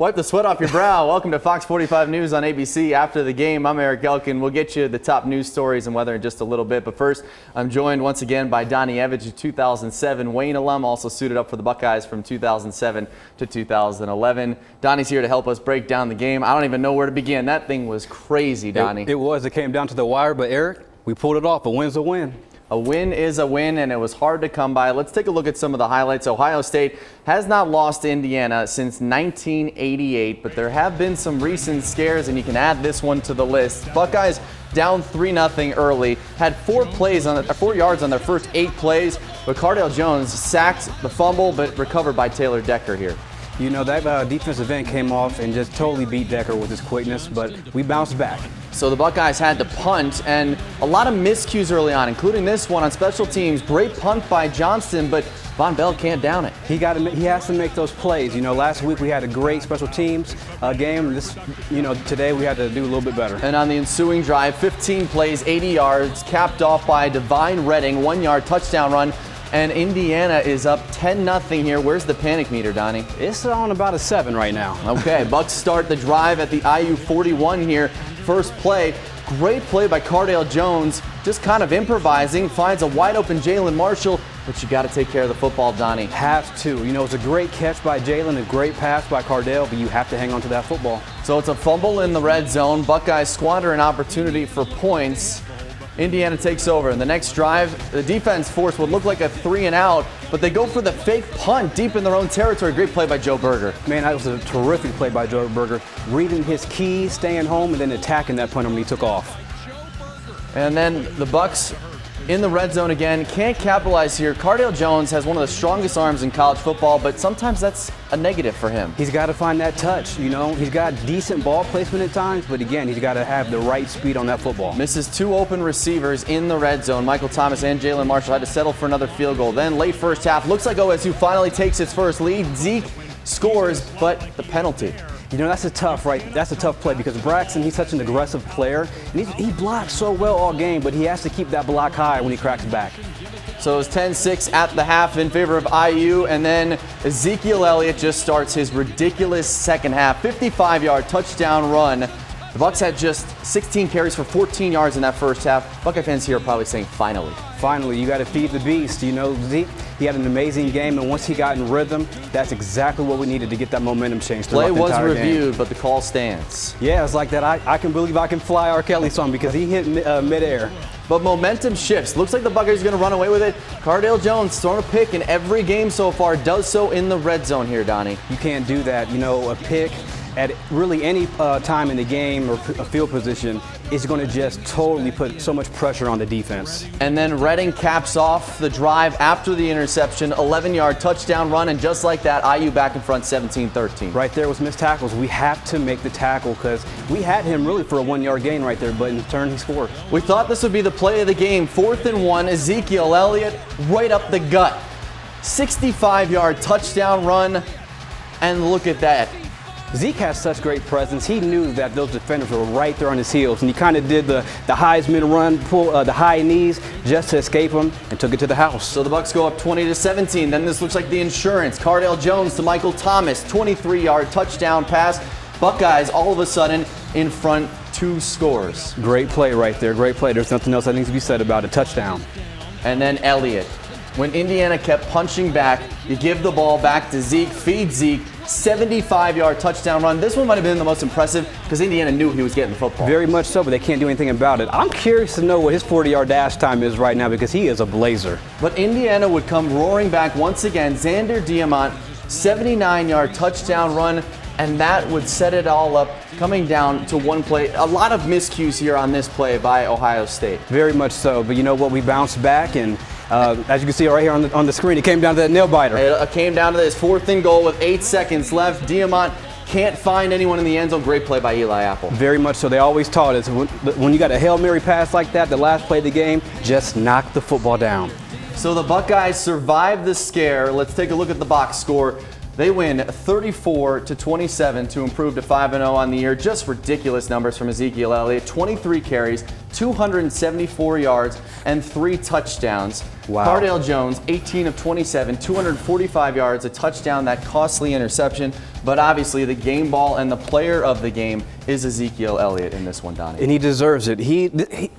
Wipe the sweat off your brow. Welcome to Fox 45 News on ABC. After the game, I'm Erik Elken. We'll get you the top news stories and weather in just a little bit. But first, I'm joined once again by Donnie, Evege, 2007 Wayne alum, also suited up for the Buckeyes from 2007 to 2011. Donnie's here to help us break down the game. I don't even know where to begin. That thing was crazy, Donnie. It was. It came down to the wire, but Erik, we pulled it off. A win's a win. A win is a win, and it was hard to come by. Let's take a look at some of the highlights. Ohio State has not lost to Indiana since 1988, but there have been some recent scares, and you can add this one to the list. Buckeyes down 3-0 early, had 4 yards on their first 8 plays, but Cardale Jones sacked the fumble, but recovered by Taylor Decker here. You know, that defensive end came off and just totally beat Decker with his quickness, but we bounced back. So the Buckeyes had to punt, and a lot of miscues early on, including this one on special teams. Great punt by Johnston, but Von Bell can't down it. He has to make those plays. You know, last week we had a great special teams game. Today we had to do a little bit better. And on the ensuing drive, 15 plays, 80 yards, capped off by Divine Redding, 1-yard touchdown run. And Indiana is up 10-0 here. Where's the panic meter, Donnie? It's on about a 7 right now. Okay, Bucks start the drive at the IU 41 here. First play, great play by Cardale Jones, just kind of improvising, finds a wide open Jalen Marshall, but you got to take care of the football, Donnie. Have to. You know, it's a great catch by Jalen, a great pass by Cardale, but you have to hang on to that football. So it's a fumble in the red zone. Buckeyes squander an opportunity for points. Indiana takes over. In the next drive, the defense forced what looked like a 3-and-out, but they go for the fake punt deep in their own territory. Great play by Joe Berger. Man, that was a terrific play by Joe Berger. Reading his keys, staying home, and then attacking that punter when he took off. And then the Bucks in the red zone again. Can't capitalize here. Cardale Jones has one of the strongest arms in college football, but sometimes that's a negative for him. He's got to find that touch, you know. He's got decent ball placement at times, but again, he's got to have the right speed on that football. Misses 2 open receivers in the red zone. Michael Thomas and Jalen Marshall had to settle for another field goal. Then late first half, looks like OSU finally takes its first lead. Zeke scores, but the penalty. You know, that's a tough play because Braxton, he's such an aggressive player, and he blocks so well all game, but he has to keep that block high when he cracks back. So it's 10-6 at the half in favor of IU, and then Ezekiel Elliott just starts his ridiculous second half, 55-yard touchdown run. The Bucks had just 16 carries for 14 yards in that first half. Buckeye fans here are probably saying, finally. Finally, you got to feed the beast. You know, Zeke, he had an amazing game, and once he got in rhythm, that's exactly what we needed to get that momentum change. Play was reviewed, but the call stands. Yeah, it's like that I Can Believe I Can Fly R. Kelly song because he hit midair. But momentum shifts. Looks like the Buckeyes are going to run away with it. Cardale Jones throwing a pick in every game so far, does so in the red zone here, Donnie. You can't do that. You know, a pick at really any time in the game or a field position is going to just totally put so much pressure on the defense. And then Redding caps off the drive after the interception, 11-yard touchdown run, and just like that, IU back in front 17-13. Right there was missed tackles. We have to make the tackle because we had him really for a 1-yard gain right there, but in turn he scored. We thought this would be the play of the game. 4th and 1, Ezekiel Elliott right up the gut. 65-yard touchdown run, and look at that. Zeke has such great presence. He knew that those defenders were right there on his heels, and he kind of did the Heisman run, pull the high knees just to escape him, and took it to the house. So the Bucks go up 20-17. Then this looks like the insurance. Cardale Jones to Michael Thomas, 23-yard touchdown pass. Buckeyes all of a sudden in front, 2 scores. Great play right there. Great play. There's nothing else that needs to be said about it. Touchdown. And then Elliott. When Indiana kept punching back, you give the ball back to Zeke, feed Zeke, 75-yard touchdown run. This one might have been the most impressive because Indiana knew he was getting the football. Very much so, but they can't do anything about it. I'm curious to know what his 40-yard dash time is right now because he is a blazer. But Indiana would come roaring back once again. Xander Diamant, 79-yard touchdown run, and that would set it all up, coming down to one play. A lot of miscues here on this play by Ohio State. Very much so, but you know what? We bounced back, and as you can see right here on the screen, it came down to that nail biter. It came down to this 4th and goal with 8 seconds left. Diamant can't find anyone in the end zone. Great play by Eli Apple. Very much so. They always taught us when you got a Hail Mary pass like that, the last play of the game, just knock the football down. So the Buckeyes survived the scare. Let's take a look at the box score. They win 34-27 to improve to 5-0 on the year. Just ridiculous numbers from Ezekiel Elliott. 23 carries, 274 yards, and 3 touchdowns. Wow. Cardale Jones, 18 of 27, 245 yards, a touchdown, that costly interception. But obviously the game ball and the player of the game is Ezekiel Elliott in this one, Donnie. And he deserves it. He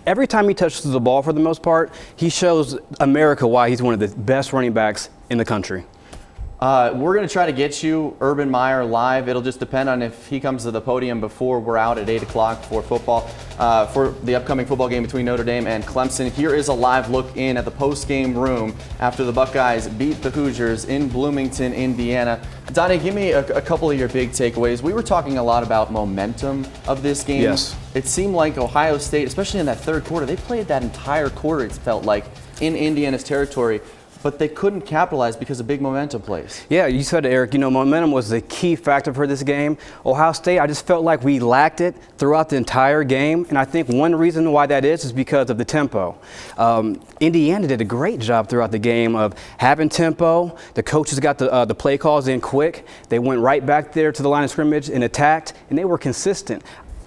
every time he touches the ball, for the most part, he shows America why he's one of the best running backs in the country. We're going to try to get you Urban Meyer live. It'll just depend on if he comes to the podium before we're out at 8 o'clock for football, for the upcoming football game between Notre Dame and Clemson. Here is a live look in at the post-game room after the Buckeyes beat the Hoosiers in Bloomington, Indiana. Donnie, give me a couple of your big takeaways. We were talking a lot about momentum of this game. Yes. It seemed like Ohio State, especially in that third quarter, they played that entire quarter, it felt like, in Indiana's territory. But they couldn't capitalize because of big momentum plays. Yeah, you said it, Eric. You know, momentum was the key factor for this game. Ohio State, I just felt like we lacked it throughout the entire game. And I think one reason why that is because of the tempo. Indiana did a great job throughout the game of having tempo. The coaches got the play calls in quick. They went right back there to the line of scrimmage and attacked, and they were consistent.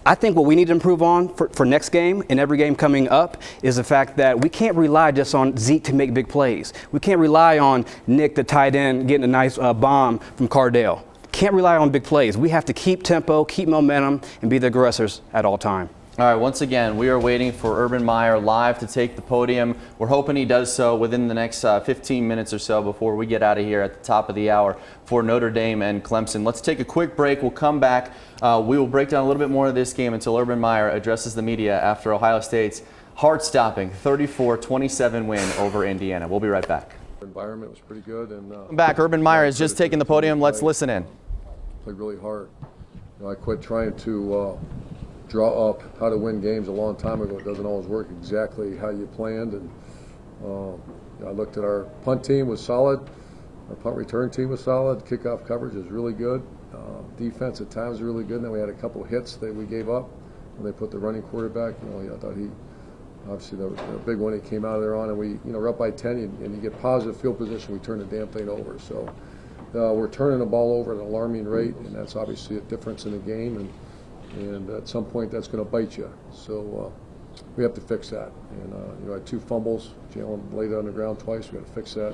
I think what we need to improve on for next game and every game coming up is the fact that we can't rely just on Zeke to make big plays. We can't rely on Nick, the tight end, getting a nice bomb from Cardale. Can't rely on big plays. We have to keep tempo, keep momentum, and be the aggressors at all time. All right, once again, we are waiting for Urban Meyer live to take the podium. We're hoping he does so within the next 15 minutes or so before we get out of here at the top of the hour for Notre Dame and Clemson. Let's take a quick break. We'll come back. We will break down a little bit more of this game until Urban Meyer addresses the media after Ohio State's heart-stopping 34-27 win over Indiana. We'll be right back. The environment was pretty good. And Back, Urban Meyer has just taken the podium. Let's listen in. Played really hard. I quit trying to draw up how to win games a long time ago. It doesn't always work exactly how you planned. And I looked at our punt team was solid. Our punt return team was solid. Kickoff coverage was really good. Defense at times was really good. And then we had a couple of hits that we gave up when they put the running quarterback. I thought he, obviously the big one he came out of there on, and we, we're up by 10 and you get positive field position, we turn the damn thing over. So we're turning the ball over at an alarming rate, and that's obviously a difference in the game. And at some point that's going to bite you. So we have to fix that. And I had 2 fumbles. Jalen laid it on the ground twice. We got to fix that.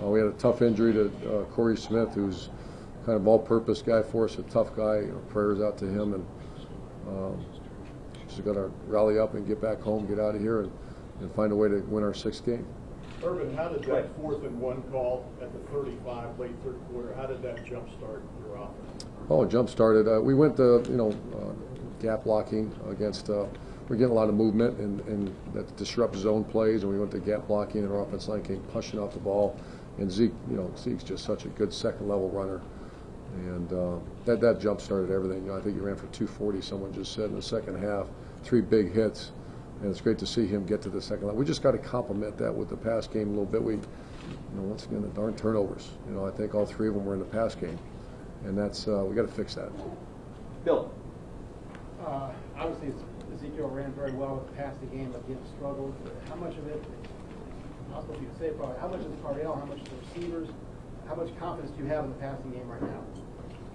We had a tough injury to Corey Smith, who's kind of all-purpose guy for us, a tough guy. Prayers out to him, and just got to rally up and get back home, get out of here, and find a way to win our 6th game. Urban, how did that 4th and 1 call at the 35 late third quarter, how did that jumpstart your offense? Oh, jump started. We went to gap blocking against. We're getting a lot of movement and that disrupts zone plays, and we went to gap blocking, and our offense line came pushing off the ball. And Zeke, Zeke's just such a good second level runner, and that jump started everything. I think he ran for 240. Someone just said in the second half, 3 big hits, and it's great to see him get to the second level. We just got to complement that with the pass game a little bit. We, once again, the darn turnovers. I think all 3 of them were in the pass game. And that's we got to fix that. Bill. Obviously, Ezekiel ran very well with the passing game, but he struggled. How much of it, possible for you to say probably, how much is Cardale, how much is the receivers, how much confidence do you have in the passing game right now?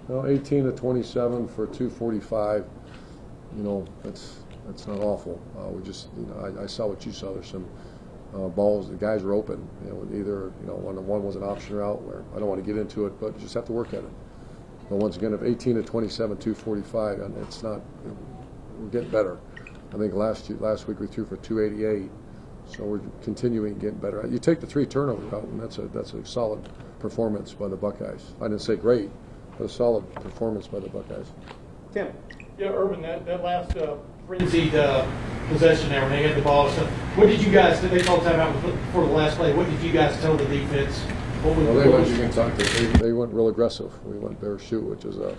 Well, 18 to 27 for 245. That's not awful. We just, I saw what you saw. There's some balls. The guys were open. Either one was an option route where I don't want to get into it, but you just have to work at it. But once again, if 18 to 27, 245, and it's not. We're getting better. I think last week we threw for 288, so we're continuing getting better. You take the 3 turnovers out, and that's a solid performance by the Buckeyes. I didn't say great, but a solid performance by the Buckeyes. Tim. Yeah, Urban, that last frenzied possession there when they had the ball. So what did you guys? They called timeout for the last play. What did you guys tell the defense? They went real aggressive. We went bear shoot, which is a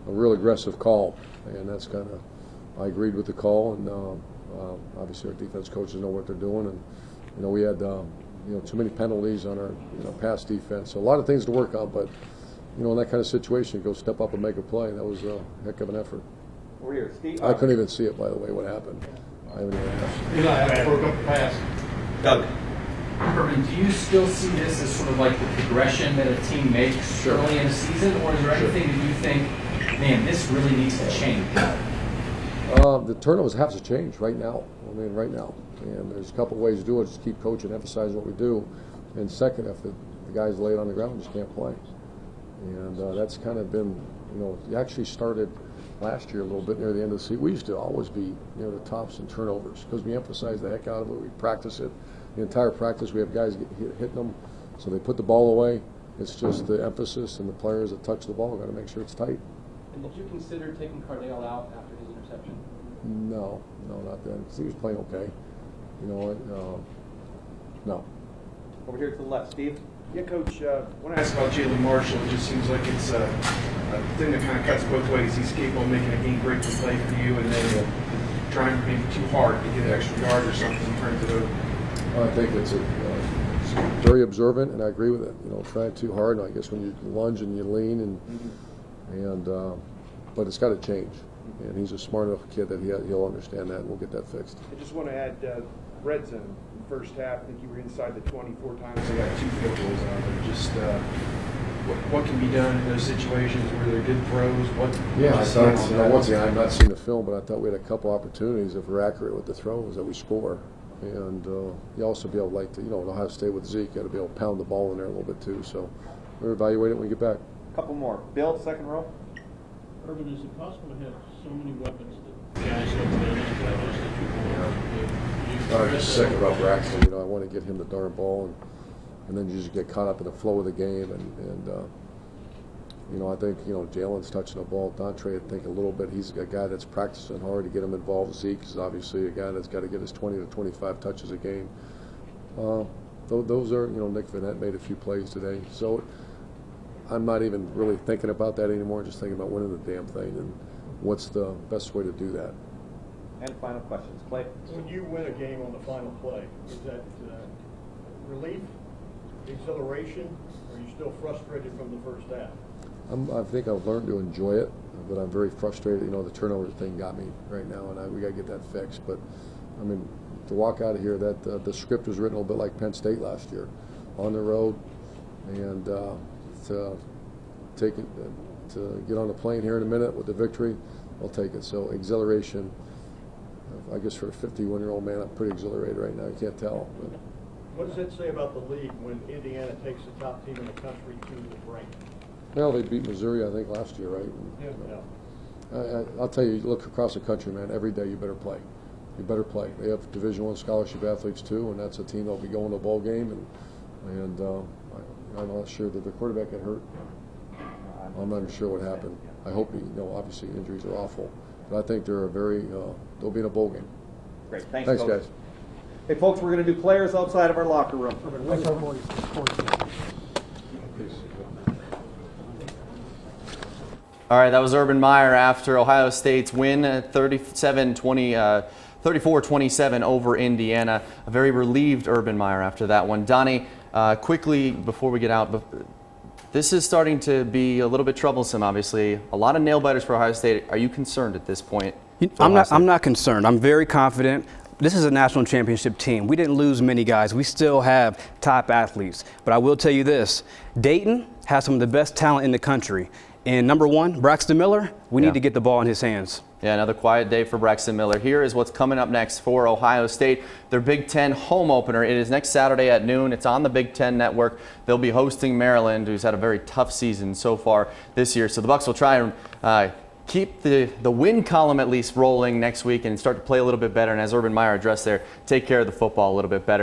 real aggressive call, and that's kind of. I agreed with the call, and obviously our defense coaches know what they're doing, and we had too many penalties on our pass defense. So a lot of things to work on, but in that kind of situation, go step up and make a play. That was a heck of an effort. I couldn't even see it, by the way, what happened. I haven't even asked. Broke up the pass. Doug. Urban, do you still see this as sort of like the progression that a team makes Sure. early in a season, or is there anything that you think, man, this really needs to change? The turnovers have to change right now. I mean, right now. And there's a couple ways to do it. Just keep coaching, emphasize what we do. And second, if the guys lay it on the ground, we just can't play. And that's kind of been, it actually started last year a little bit near the end of the season. We used to always be near the tops in turnovers because we emphasize the heck out of it. We practice it. The entire practice, we have guys hitting them, so they put the ball away. It's just the emphasis and the players that touch the ball got to make sure it's tight. And did you consider taking Cardale out after his interception? No, not then. He was playing okay. No. Over here to the left, Steve. Yeah, Coach, I want to ask about Jalen Marshall. It just seems like it's a thing that kind of cuts both ways. He's capable of making a game-breaking play for you, and then trying maybe too hard to get an extra yard or something, turns it over. I think it's very observant, and I agree with it. Trying too hard. I guess when you lunge and you lean, but it's got to change. And he's a smart enough kid that he'll understand that, and we'll get that fixed. I just want to add red zone. First half, I think you were inside the 24 times. They got 2 field goals out of it. Just what can be done in those situations where they're good throws? I thought, once again, I've not seen the film, but I thought we had a couple opportunities if we're accurate with the throws that we score. And you also be able to, Ohio State with Zeke, got to be able to pound the ball in there a little bit too. So we'll evaluate it when we get back. A couple more. Bill, second row. Urban, is it possible to have so many weapons that guys don't win I'm just second about Braxton. I want to get him the darn ball, and then you just get caught up in the flow of the game. I think Jalen's touching the ball. Dontre, I think a little bit. He's a guy that's practicing hard to get him involved. Zeke is obviously a guy that's got to get his 20 to 25 touches a game. Those are, Nick Vanette made a few plays today. So I'm not even really thinking about that anymore. Just thinking about winning the damn thing and what's the best way to do that. And final questions. Clay. When you win a game on the final play, is that relief, exhilaration, or are you still frustrated from the first half? I think I've learned to enjoy it, but I'm very frustrated. The turnover thing got me right now, and we got to get that fixed. But I mean, to walk out of here, that the script was written a little bit like Penn State last year, on the road, and to take it, to get on the plane here in a minute with the victory, I'll take it. So exhilaration. I guess for a 51-year-old man, I'm pretty exhilarated right now. You can't tell. But. What does that say about the league when Indiana takes the top team in the country to the brink? Well, they beat Missouri, I think, last year, right? Yeah. I'll tell you, look across the country, man, every day you better play. You better play. They have Division I scholarship athletes, too, and that's a team that'll be going to a bowl game. And I'm not sure that the quarterback got hurt. I'm not sure what happened. I hope obviously injuries are awful. But I think they're they'll be in a bowl game. Great. Thanks Thanks, Coach. guys. Hey, folks, we're going to do players outside of our locker room. All right, that was Urban Meyer after Ohio State's win 34-27 over Indiana. A very relieved Urban Meyer after that one. Donnie, quickly before we get out, this is starting to be a little bit troublesome, obviously. A lot of nail biters for Ohio State. Are you concerned at this point? I'm not concerned. I'm very confident. This is a national championship team. We didn't lose many guys. We still have top athletes. But I will tell you this, Dayton has some of the best talent in the country. And number one, Braxton Miller, we need to get the ball in his hands. Yeah, another quiet day for Braxton Miller. Here is what's coming up next for Ohio State. Their Big Ten home opener. It is next Saturday at noon. It's on the Big Ten Network. They'll be hosting Maryland, who's had a very tough season so far this year. So the Bucs will try and keep the win column at least rolling next week and start to play a little bit better. And as Urban Meyer addressed there, take care of the football a little bit better.